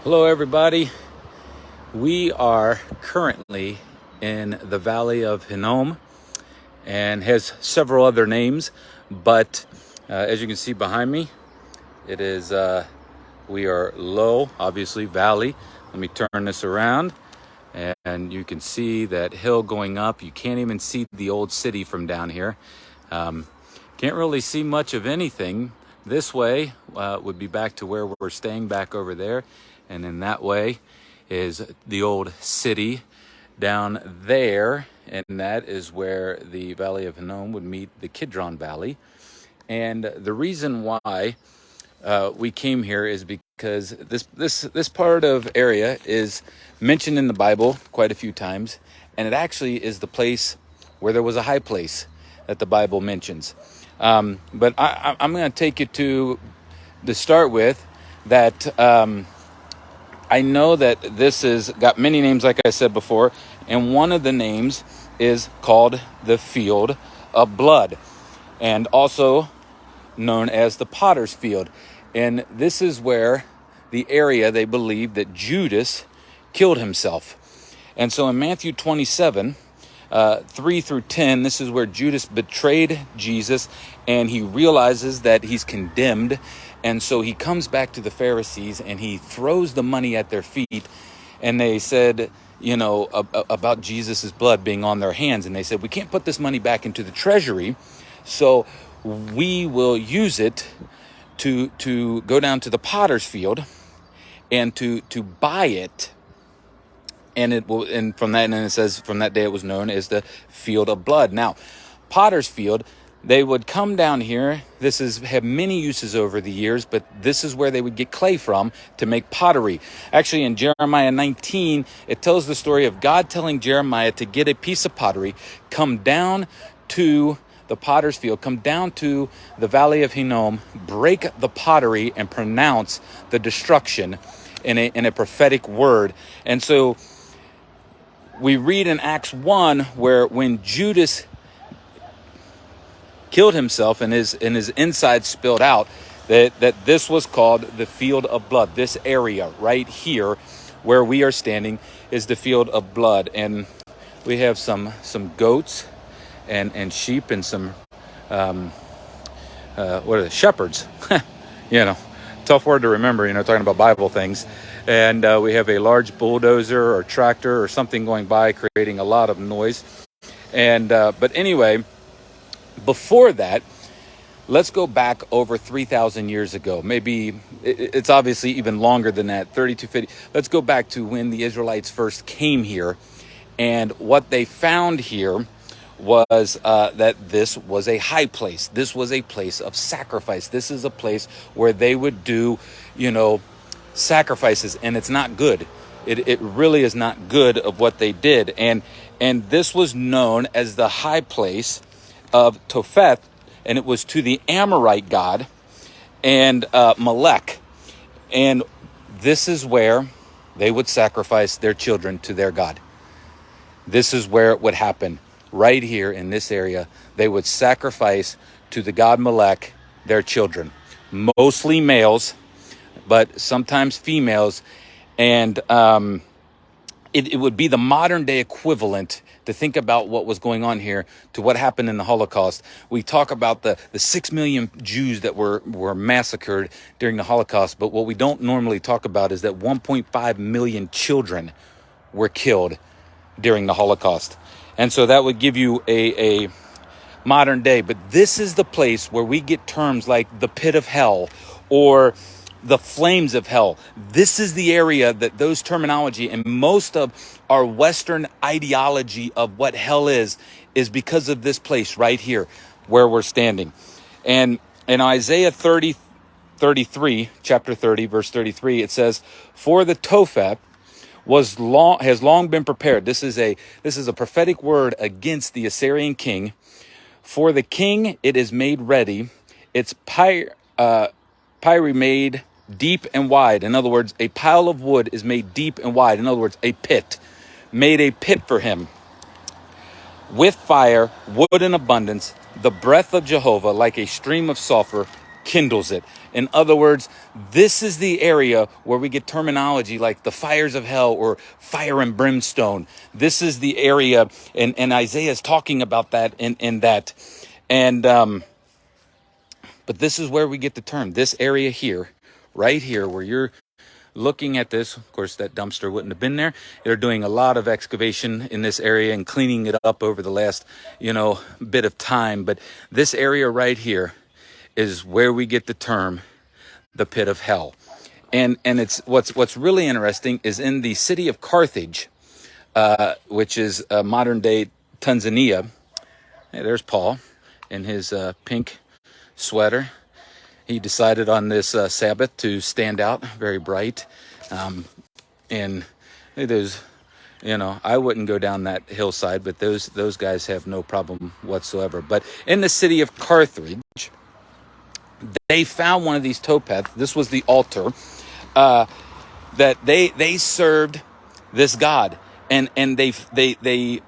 Hello, everybody. We are currently in the valley of Hinnom and has several other names, but as you can see behind me, it is we are low, obviously valley. Let me turn this around, and you can see that hill going up. You can't even see the old city from down here. Can't really see much of anything. This way would be back to where we're staying back over there. And in that way is the old city down there. And that is where the Valley of Hinnom would meet the Kidron Valley. And the reason why we came here is because this part of area is mentioned in the Bible quite a few times. And it actually is the place where there was a high place that the Bible mentions. But I'm going to take you to start with that. I know that this has got many names, like I said before, and one of the names is called the Field of Blood, and also known as the Potter's Field. And this is where the area they believe that Judas killed himself. And so in Matthew 27, 3 through 10, this is where Judas betrayed Jesus, and he realizes that he's condemned. And so he comes back to the Pharisees and he throws the money at their feet. And they said, about Jesus's blood being on their hands. And they said, we can't put this money back into the treasury, so we will use it to go down to the potter's field and to buy it. And from that day it was known as the Field of Blood. Now, potter's field, they would come down here. Have many uses over the years, but this is where they would get clay from to make pottery. Actually, in Jeremiah 19, it tells the story of God telling Jeremiah to get a piece of pottery, come down to the potter's field, come down to the Valley of Hinnom, break the pottery, and pronounce the destruction in a prophetic word. And so we read in Acts 1 where when Judas killed himself and his insides spilled out, that this was called the Field of Blood. This area right here where we are standing is the Field of Blood. And we have some goats and sheep and some shepherds. Tough word to remember, talking about Bible things. And we have a large bulldozer or tractor or something going by, creating a lot of noise. And but anyway, before that, let's go back over 3,000 years ago. Maybe it's obviously even longer than that, 3250. Let's go back to when the Israelites first came here. And what they found here was that this was a high place. This was a place of sacrifice. This is a place where they would do, sacrifices. And it's not good. It really is not good of what they did. And this was known as the high place of Topheth, and it was to the Amorite god and Molech. And this is where they would sacrifice their children to their god. This is where it would happen. Right here in this area, they would sacrifice to the god Molech their children. Mostly males, but sometimes females. And it would be the modern day equivalent to think about what was going on here to what happened in the Holocaust. We talk about the 6 million Jews that were massacred during the Holocaust, but what we don't normally talk about is that 1.5 million children were killed during the Holocaust. And so that would give you a modern day. But this is the place where we get terms like the pit of hell or the flames of hell. This is the area that those terminology and most of our Western ideology of what hell is because of this place right here where we're standing. And in Isaiah 33, chapter 30, verse 33, it says, "For the Topheth has long been prepared." This is a prophetic word against the Assyrian king. "For the king it is made ready, its pyre made deep and wide." In other words, a pile of wood is made deep and wide. In other words, a pit. Made a pit for him. "With fire, wood in abundance, the breath of Jehovah like a stream of sulfur, kindles it. In other words, this is the area where we get terminology like the fires of hell or fire and brimstone. This is the area, and Isaiah is talking about that in that. And but this is where we get the term, this area here, right here, where you're looking at this. Of course, that dumpster wouldn't have been there. They're doing a lot of excavation in this area and cleaning it up over the last, bit of time. But this area right here is where we get the term, the pit of hell. And it's what's really interesting is in the city of Carthage, which is modern day Tanzania. Hey, there's Paul in his pink sweater. He decided on this Sabbath to stand out, very bright. And there's, I wouldn't go down that hillside, but those guys have no problem whatsoever. But in the city of Carthage, they found one of these topaz. This was the altar that they served this god, and they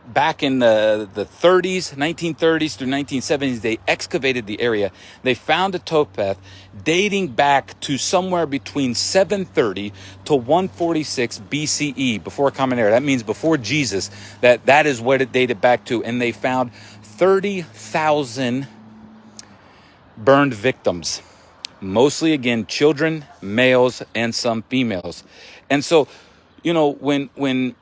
back in the 30s, 1930s through 1970s, they excavated the area. They found a topaz dating back to somewhere between 730 to 146 BCE, before Common Era. That means before Jesus. That is what it dated back to. And they found 30,000 burned victims, mostly, again, children, males, and some females. And so, when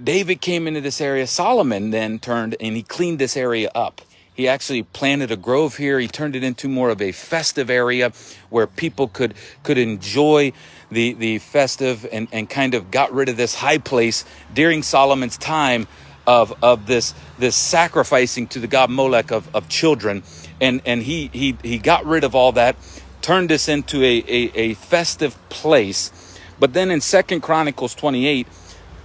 David came into this area, Solomon then turned and he cleaned this area up. He actually planted a grove here. He turned it into more of a festive area where people could enjoy the festive, and kind of got rid of this high place during Solomon's time of this sacrificing to the god Molech of children. And he got rid of all that, turned this into a festive place. But then in 2 Chronicles 28,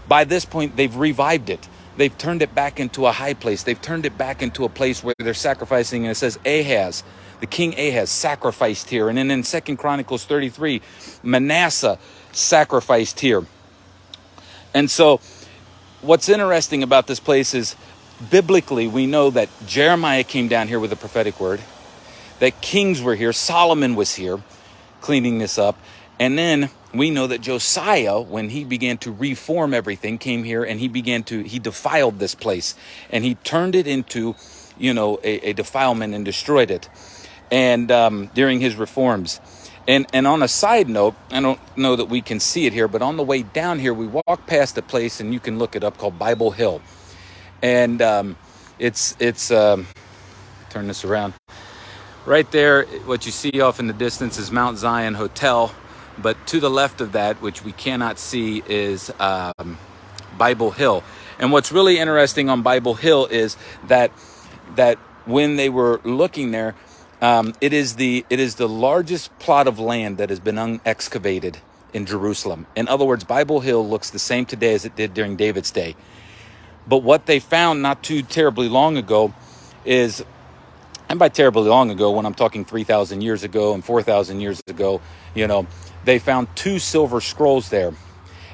by this point, they've revived it. They've turned it back into a high place. They've turned it back into a place where they're sacrificing. And it says Ahaz, the king Ahaz, sacrificed here. And then in 2 Chronicles 33, Manasseh sacrificed here. And so what's interesting about this place is, biblically, we know that Jeremiah came down here with a prophetic word, that kings were here. Solomon was here cleaning this up. And then we know that Josiah, when he began to reform everything, came here and he defiled this place, and he turned it into, a defilement and destroyed it. And during his reforms. And on a side note, I don't know that we can see it here, but on the way down here, we walk past a place, and you can look it up, called Bible Hill. And it's turn this around. Right there, what you see off in the distance is Mount Zion Hotel. But to the left of that, which we cannot see, is Bible Hill. And what's really interesting on Bible Hill is that when they were looking there, it is the largest plot of land that has been unexcavated in Jerusalem. In other words, Bible Hill looks the same today as it did during David's day. But what they found not too terribly long ago is, and by terribly long ago, when I'm talking 3,000 years ago and 4,000 years ago, they found 2 silver scrolls there.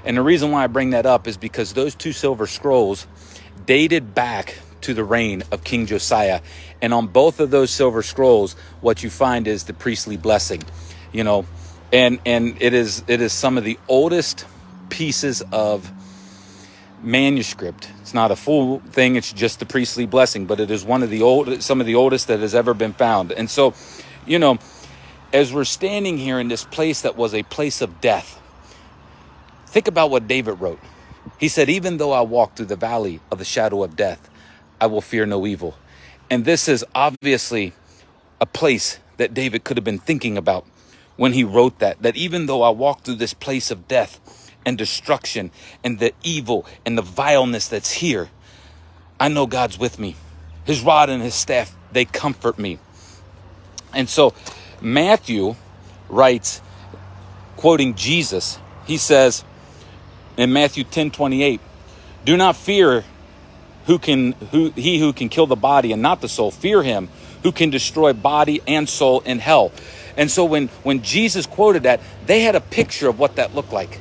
And the reason why I bring that up is because those 2 silver scrolls dated back to the reign of King Josiah. And on both of those silver scrolls, what you find is the priestly blessing, and it is some of the oldest pieces of manuscript. It's not a full thing. It's just the priestly blessing, but it is some of the oldest that has ever been found. And so, as we're standing here in this place that was a place of death, think about what David wrote. He said, even though I walk through the valley of the shadow of death, I will fear no evil. And this is obviously a place that David could have been thinking about when he wrote that even though I walk through this place of death and destruction and the evil and the vileness that's here, I know God's with me. His rod and his staff, they comfort me. And so Matthew writes, quoting Jesus, he says in Matthew 10:28, do not fear he who can kill the body and not the soul. Fear him who can destroy body and soul in hell. And so when Jesus quoted that, they had a picture of what that looked like.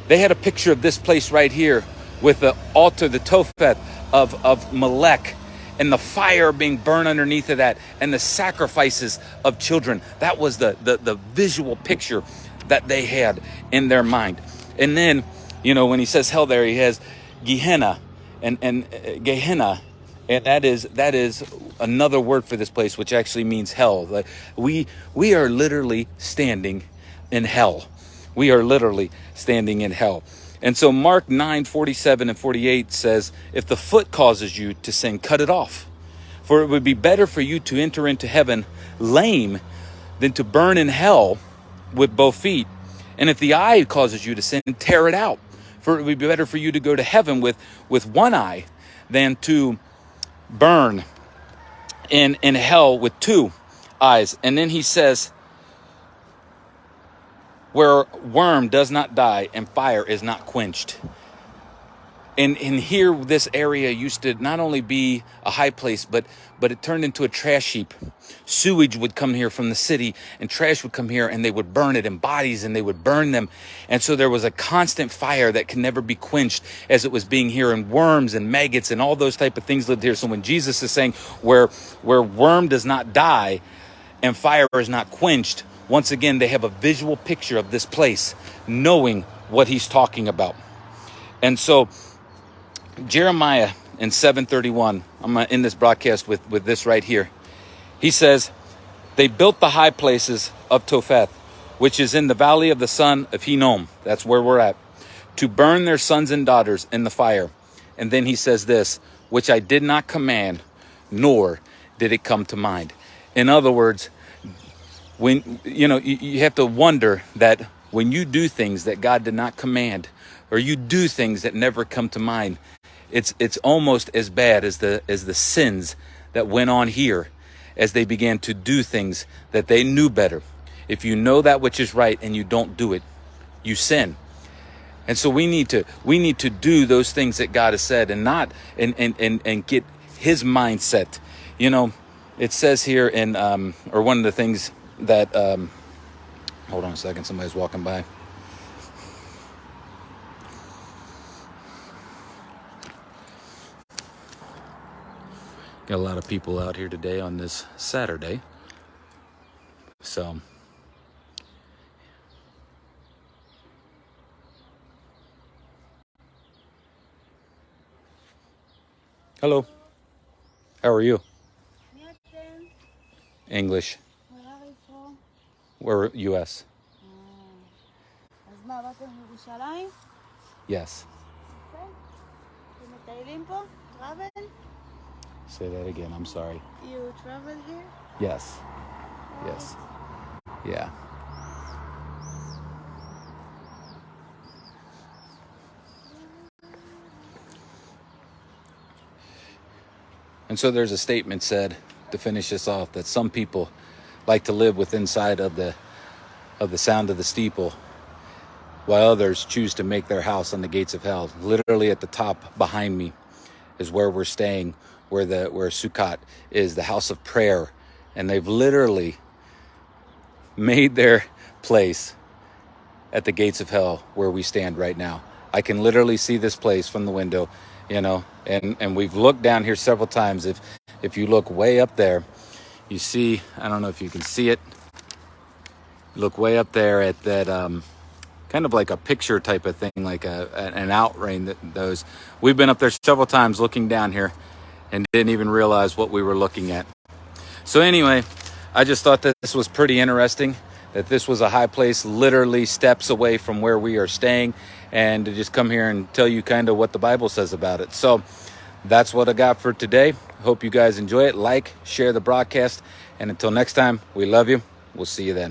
They had a picture of this place right here with the altar, the Tophet of Molech, and the fire being burned underneath of that, and the sacrifices of children. That was the visual picture that they had in their mind. And then, when he says hell there, he has Gehenna and Gehenna, and that is another word for this place, which actually means hell. Like we are literally standing in hell. We are literally standing in hell. And so Mark 9:47 and 48 says, if the foot causes you to sin, cut it off. For it would be better for you to enter into heaven lame than to burn in hell with both feet. And if the eye causes you to sin, tear it out. For it would be better for you to go to heaven with one eye than to burn in hell with two eyes. And then he says, where worm does not die and fire is not quenched. And here, this area used to not only be a high place, but it turned into a trash heap. Sewage would come here from the city, and trash would come here, and they would burn it in bodies, and they would burn them. And so there was a constant fire that could never be quenched as it was being here, and worms and maggots and all those type of things lived here. So when Jesus is saying where worm does not die and fire is not quenched, once again, they have a visual picture of this place, knowing what he's talking about. And so Jeremiah in 7:31, I'm going to end this broadcast with this right here. He says, they built the high places of Topheth, which is in the valley of the son of Hinnom. That's where we're at. To burn their sons and daughters in the fire. And then he says this, which I did not command, nor did it come to mind. In other words, when you have to wonder that when you do things that God did not command, or you do things that never come to mind, it's almost as bad as the sins that went on here as they began to do things that they knew better. If you know that which is right and you don't do it, you sin. And so we need to do those things that God has said, and not and get his mindset. It says here in or one of the things that hold on a second, somebody's walking by. Got a lot of people out here today on this Saturday. So hello. How are you? English. Where are you from? We're U.S. אז מה, באתם מירושלים? Yes. כן. אתם מטיילים פה? Travel? Say that again. I'm sorry. You travel here? Yes. Yes. Yeah. And so there's a statement said to finish this off that some people like to live within inside of the sound of the steeple, while others choose to make their house on the gates of hell. Literally at the top behind me is where we're staying, where Sukkot is, the house of prayer. And they've literally made their place at the gates of hell where we stand right now. I can literally see this place from the window, and we've looked down here several times. If you look way up there, you see, I don't know if you can see it. Look way up there at that kind of like a picture type of thing, like an outrain that those. We've been up there several times looking down here and didn't even realize what we were looking at. So anyway, I just thought that this was pretty interesting, that this was a high place literally steps away from where we are staying, and to just come here and tell you kind of what the Bible says about it. So that's what I got for today. Hope you guys enjoy it. Like, share the broadcast, and until next time, we love you. We'll see you then.